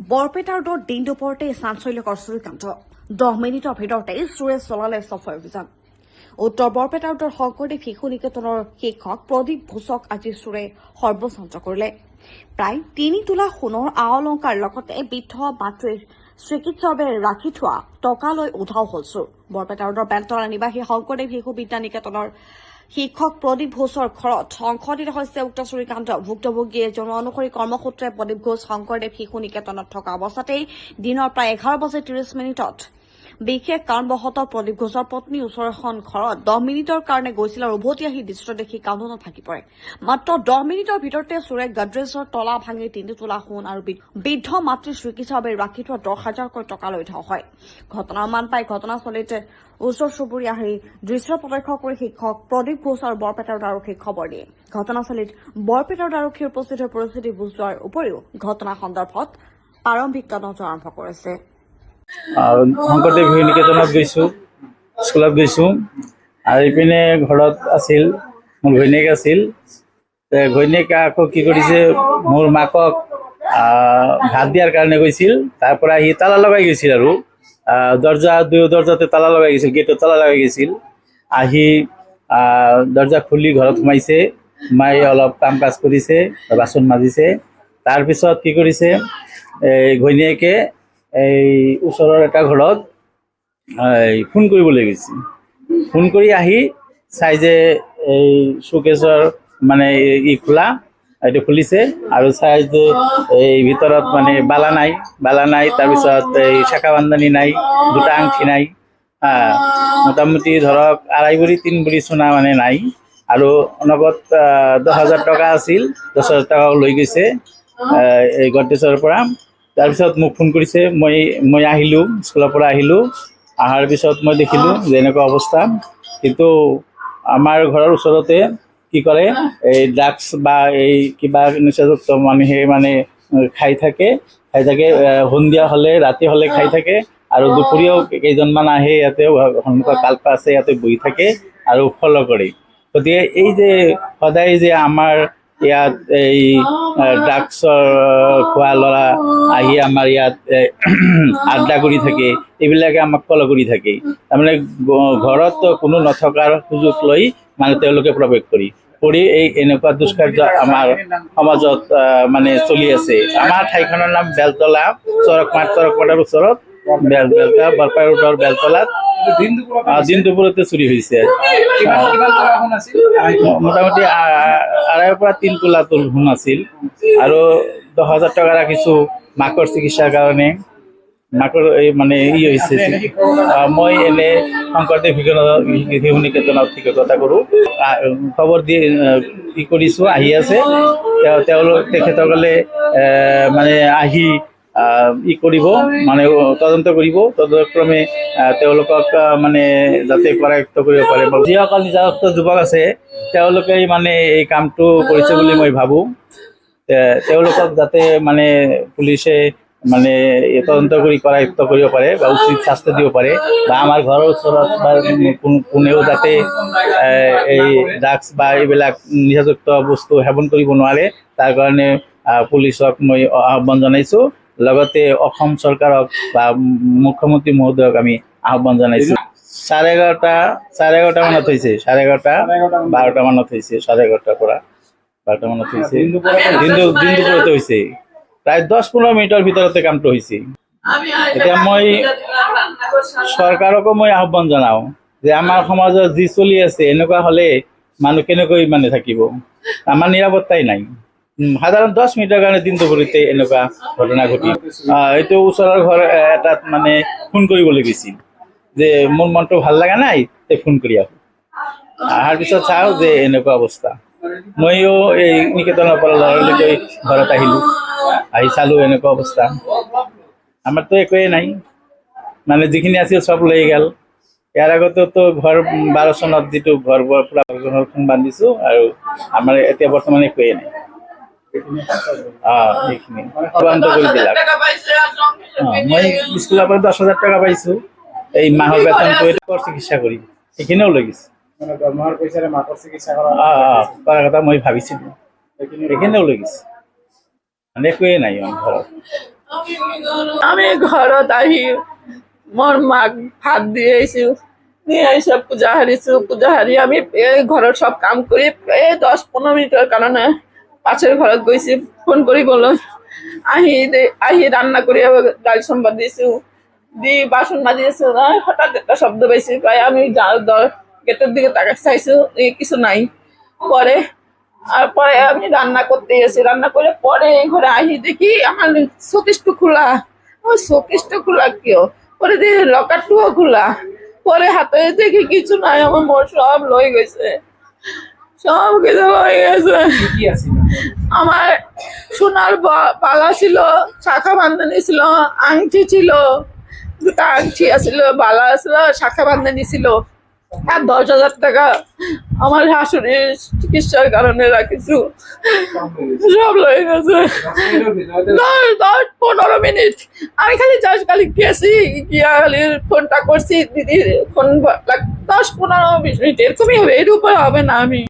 বৰপেটাৰ দিন দুপৰতে চাঞ্চল্যকৰ চুৰিকাণ্ড 10 মিনিটৰ ভিতৰতে চোৰে চলালে চাফাই অভিযান। উত্তৰ বৰপেটাৰ শংকৰদেৱ শিশু নিকেতনৰ শিক্ষক প্ৰদীপ ঘোষক আজি চোৰে সৰ্বশান্ত কৰিলে। প্ৰায় 3 তোলা সোণৰ আ অলংকাৰ লগতে বৃদ্ধ মাতৃৰ চিকিৎসাৰ বাবে ৰাখি থোৱা টকা লৈ উধাও হল চোৰ। বৰপেটাৰ বেলতলা নিবাসী শংকৰদেৱ শিশু বিদ্যা নিকেতনৰ শিক্ষক প্ৰদীপ ঘোষৰ ঘৰত সংঘটিত হৈছে উক্ত চুৰিকাণ্ড। ভুক্তভোগীয়ে জনোৱা অনুসৰি কৰ্মসূত্ৰে প্ৰদীপ ঘোষ শংকৰদেৱ শিশু নিকেতনত থকা অৱস্থাতেই দিনৰ প্ৰায় 11:30 বিশেষ কাৰণবশতঃ প্ৰদীপ ঘোষৰ পত্নী ওচৰৰ এখন ঘৰত 10 মিনিটৰ কাৰণে গৈছিল আৰু উভতি আহি দৃশ্য দেখি কান্দোনত থাকি পৰে। মাত্ৰ 10 মিনিটৰ ভিতৰতে চোৰে গডৰেজৰ তলা ভাঙি 3 তোলা সোণ আৰু বৃদ্ধ মাতৃৰ চিকিৎসাৰ বাবে ৰাখি থোৱা 10,000কৈ টকা লৈ উধাও হয়। ঘটনাৰ মান পাই ঘটনাস্থলীত ওচৰ চুবুৰীয়া আহি দৃশ্য প্ৰত্যক্ষ কৰি শিক্ষক প্ৰদীপ ঘোষ আৰু বৰপেটাৰ আৰক্ষীক খবৰ দিয়ে। ঘটনাস্থলীত বৰপেটাৰ আৰক্ষী উপস্থিত হৈ পৰিস্থিতি বুজ লোৱাৰ উপৰিও ঘটনা সন্দৰ্ভত প্ৰাৰম্ভিক তদন্ত আৰম্ভ কৰিছে। শংকৰদেৱ শিশু নিকেতনত গৈছোঁ, স্কুলত গৈছোঁ আৰু ইপিনে ঘৰত আছিল মোৰ ঘৈণীয়েক আছিল। ঘৈণীয়েকে আকৌ কি কৰিছে, মোৰ মাকক ভাত দিয়াৰ কাৰণে গৈছিল। তাৰ পৰা সি তালা লগাই গৈছিল আৰু দৰ্জাতে তালা লগাই গৈছিল, গেটত তালা লগাই গৈছিল। আহি দৰ্জা খুলি ঘৰত সোমাইছে, সোমাই অলপ কাম কাজ কৰিছে, বাচন মাজিছে। তাৰপিছত কি কৰিছে, ঘৈণীয়েকে এই ওচৰৰ এটা ঘৰত ফোন কৰিবলৈ গৈছে। ফোন কৰি আহি চাই যে এই শ্বকেছৰ মানে খোলা, এইটো খুলিছে আৰু চাই যে এই ভিতৰত মানে বালা নাই, তাৰপিছত এই শাখা বান্ধানী নাই, দুটা আংঠি নাই, মোটামুটি ধৰক 2.5 ভৰি 3 ভৰি সোণা মানে নাই আৰু নগদ 10,000 টকা আছিল। 10,000 টকা লৈ গৈছে এই গডৰেজৰ পৰা। তাৰপিছত মোক ফোন কৰিছে, মই আহিলোঁ, স্কুলৰ পৰা আহিলোঁ। অহাৰ পিছত মই দেখিলোঁ যে এনেকুৱা অৱস্থা। কিন্তু আমাৰ ঘৰৰ ওচৰতে কি কৰে, এই ড্ৰাগছ বা এই কিবা নিচাযুক্ত মানুহে মানে খাই থাকে সন্ধিয়া হ'লে ৰাতি হ'লে খাই থাকে আৰু দুপৰীয়াও কেইজনমান আহে, ইয়াতে সন্মুখত কালপা আছে, ইয়াতে বহি থাকে আৰু ফল' কৰে। গতিকে এই যে সদায় যে আমাৰ ইয়াত এই ড্ৰাগছৰ খোৱা ল'ৰা আহি আমাৰ ইয়াত আড্ডা কৰি থাকে, এইবিলাকে আমাক ফল' কৰি থাকে। তাৰমানে ঘৰত কোনো নথকাৰ সুযোগ লৈ মানে তেওঁলোকে প্ৰৱেশ কৰি এই এনেকুৱা দুষ্কাৰ্য আমাৰ সমাজত মানে চলি আছে। আমাৰ ঠাইখনৰ নাম বেলতলা, চৰকমাটাৰ ওচৰত বেলতলা বৰপাই ৰোডৰ বেলতলাত দিন দুপৰতে চুৰি হৈছে। মোটামুটি 2.5 পৰা 3 তোলা সোণ আছিল আৰু 10,000 টকা ৰাখিছোঁ মাকৰ চিকিৎসাৰ কাৰণে। মাকৰ এই মানে হৈছে। মই এনে শংকৰদেৱ শিশু নিকেতনত শিক্ষকতা কৰোঁ। খবৰ দি কি কৰিছোঁ, আহি আছে তেখেতসকলে মানে আহি কৰিব, মানে তদন্ত কৰিব। তদন্তক্ৰমে তেওঁলোকক মানে যাতে কৰায়ত্ব কৰিব পাৰে। যিসকল নিজাযুক্ত যুৱক আছে তেওঁলোকে মানে এই কামটো কৰিছে বুলি মই ভাবোঁ। তেওঁলোকক যাতে মানে পুলিচে মানে তদন্ত কৰি কৰায়ত্ব কৰিব পাৰে বা উচিত শাস্তি দিব পাৰে, বা আমাৰ ঘৰৰ ওচৰত বা কোনেও যাতে এই ড্ৰাগছ বা এইবিলাক নিচাযুক্ত বস্তু সেৱন কৰিব নোৱাৰে, তাৰ কাৰণে পুলিচক মই আহ্বান জনাইছোঁ। লগতে অসম চৰকাৰক বা মুখ্যমন্ত্ৰী মহোদয়ক আমি আহ্বান জনাইছোঁ। 11:30 মানত হৈছে, 12:30 মানত হৈছে, 11:30 পৰা 12 মানত হৈছে। দিন দুপৰতে হৈছে, প্ৰায় 10-15 মিনিটৰ ভিতৰতে কামটো হৈছে। এতিয়া মই চৰকাৰকো মই আহ্বান জনাওঁ যে আমাৰ সমাজত যি চলি আছে, এনেকুৱা হ'লে মানুহ কেনেকৈ মানে থাকিব। আমাৰ নিৰাপত্তাই নাই। সাধাৰণ 10 মিনিটৰ কাৰণে দিন দুপৰতে এনেকুৱা ঘটনা ঘটি। এইটো ওচৰৰ ঘৰ এটাত মানে ফোন কৰিবলৈ গৈছিল যে মোৰ মনটো ভাল লগা নাই, ফোন কৰি আহোঁ। অহাৰ পিছত চাওঁ যে এনেকুৱা অৱস্থা। ময়ো এই নিকেতনৰ পৰা লৰালৰিকৈ ঘৰত আহিলোঁ, আহি চালোঁ এনেকুৱা অৱস্থা। আমাৰতো একোৱেই নাই, মানে যিখিনি আছিল চব লৈ গ'ল। ইয়াৰ আগতেতো ঘৰ 12 চনত যিটো ঘৰখন বান্ধিছোঁ আৰু আমাৰ এতিয়া বৰ্তমান একোৱেই নাই। সেইখিনি বন্ধ কৰি দিলাক। মই স্কুলৰ পৰা 10,000 টকা পাইছোঁ, এই মাহৰ বেতনটো চিকিৎসা কৰি সেইখিনিও লৈ গৈছে। কৰাৰ কথা মই ভাবিছিলোঁ, সেইখিনিও লৈ গৈছে। মানে একোৱেই নাই ঘৰত। আমি ঘৰত আহি মোৰ মাক ভাত দি আহিছো, দি আহিছে পূজা হাৰি আমি এই ঘৰৰ সব কাম কৰি এই 10-15 মিনিটৰ কাৰণে পাছৰ ঘৰত গৈছো ফোন কৰিবলৈ। আহি ৰান্না কৰি দালি চম্ভাৰ দিছো, দি বাচন মাজি আছো, হঠাৎ একটা শব্দ পাইছি, পাই আমি গেটের দিকে তাকাই চাইছো কিছু নাই। পরে আমি রান্না করতে গেছি, রান্না করে পরে ঘরে আহি দেখি আমার শোকেসটা খোলা। আমার শোকেসটা খোলা কেউ, পরে দেখি লকারটাও খোলা। পরে হাতে দেখি কিছু নাই, আমার মোর সব লই গেছে, সব কিছু লই গেছে। আমার সোনার বালা ছিল, শাখা বান্ধনী ছিল, আংটি ছিল, দুটা আংটি আছিল, বালা আছিল, শাখা বান্ধনী ছিল, আর 10,000 টাকা আমার শাশুড়ির চিকিৎসার কারণে রাখিছু, সব লয়ে গেছে। 10-15 মিনিট আমি খালি খালি গেছি, গিয়া খালি ফোনটা করছি, দিদি ফোন 10-15 মিনিট এরকমই হবে, এর উপরে হবে না। আমি